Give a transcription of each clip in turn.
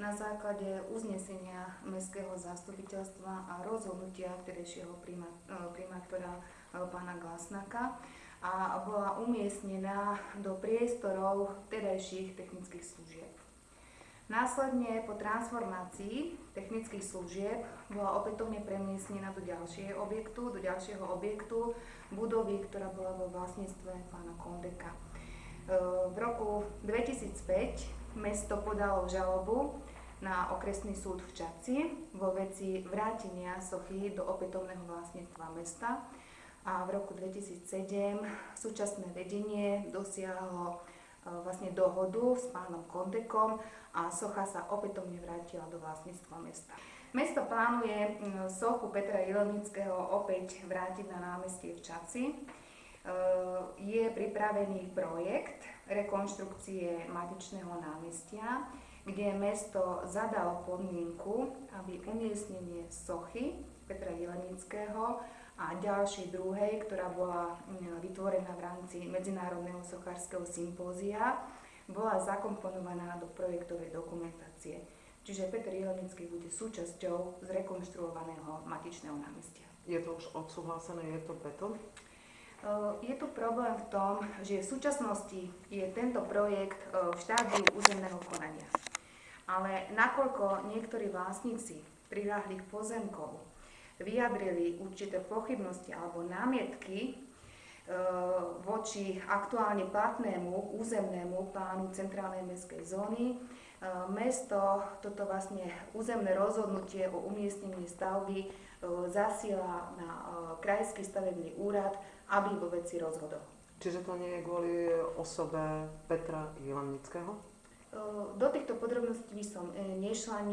na základe uznesenia Mestského zastupiteľstva a rozhodnutia vtedajšieho primátora pána Glasnáka a bola umiestnená do priestorov vtedajších technických služieb. Následne po transformácii technických služieb bola opätovne premiestnená do ďalšieho objektu budovy, ktorá bola vo vlastníctve pána Kondeka. V roku 2005 mesto podalo žalobu na okresný súd v Čadci vo veci vrátenia sochy do opätovného vlastníctva mesta a v roku 2007 súčasné vedenie dosiahlo vlastne dohodu s pánom Kondekom a socha sa opätovne vrátila do vlastníctva mesta. Mesto plánuje sochu Petra Jilemnického opäť vrátiť na námestie v Čadci. Je pripravený projekt rekonštrukcie Matičného námestia, kde mesto zadalo podmienku, aby umiestnenie sochy Petra Jilemnického a ďalšej druhej, ktorá bola vytvorená v rámci Medzinárodného sochárskeho sympózia, bola zakomponovaná do projektovej dokumentácie. Čiže Peter Jilemnický bude súčasťou zrekonštruovaného Matičného námestia. Je to už odsúhlasené, je to betón? Je tu problém v tom, že v súčasnosti je tento projekt v štádiu územného konania. Ale nakoľko niektorí vlastníci priľahlých pozemkov vyjadrili určité pochybnosti alebo námietky voči aktuálne platnému územnému plánu centrálnej mestskej zóny, mesto toto vlastne územné rozhodnutie o umiestnení stavby zasiela na krajský stavebný úrad, aby vo veci rozhodol. Čiže to nie je kvôli osobe Petra Jilemnického? Do týchto podrobností by som nešla.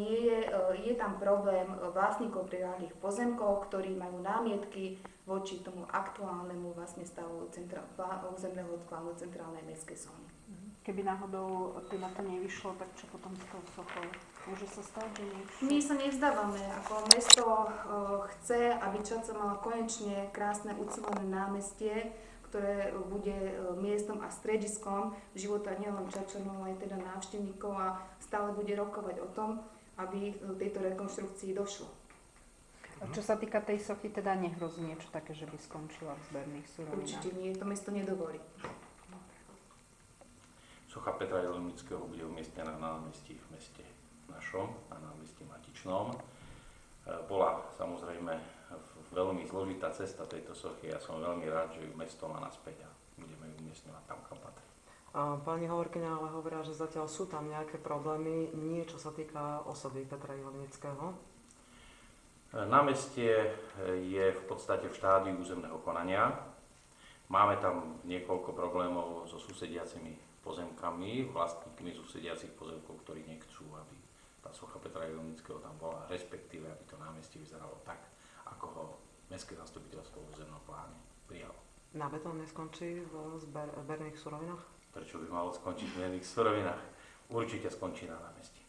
Je tam problém vlastníkov priľahlých pozemkov, ktorí majú námietky voči tomu aktuálnemu vlastne stavu územného plánu centrálnej mestskej zóny. Keby náhodou teda to nevyšlo, tak čo potom s tou sochou? Môže sa stať, že niečo? My sa nevzdávame. Ako mesto chce, aby Čadca mala konečne krásne ucelené námestie, ktoré bude miestom a strediskom života nielen Čadčanov, ale aj teda návštevníkov a stále bude rokovať o tom, aby tejto rekonštrukcii došlo. A čo sa týka tej sochy, teda nehrozí niečo také, že by skončila v zberných surovinách? Určite nie, to mesto nedovolí. Socha Petra Jilemnického bude umiestnená na námestí v meste našom, na námestí Matičnom. Bola samozrejme veľmi zložitá cesta tejto sochy. Ja som veľmi rád, že ju mesto má naspäť a budeme ju umiestňovať tam, kam patrí. Pani hovorkyňa ale hovorila, že zatiaľ sú tam nejaké problémy, nie čo sa týka osoby Petra Jilemnického. Námestie je v podstate v štádiu územného konania. Máme tam niekoľko problémov so susediacimi pozemkami, vlastníkmi susediacich pozemkov, ktorí nechcú, aby tá socha Petra Jilemnického tam bola, respektíve aby to námestie vyzeralo tak, ako ho Mestské zastupiteľstvo v územnom pláne prijalo. Na betón neskončí v zberných surovinách? Prečo by malo skončiť v zberných surovinách? Určite skončí na námestí.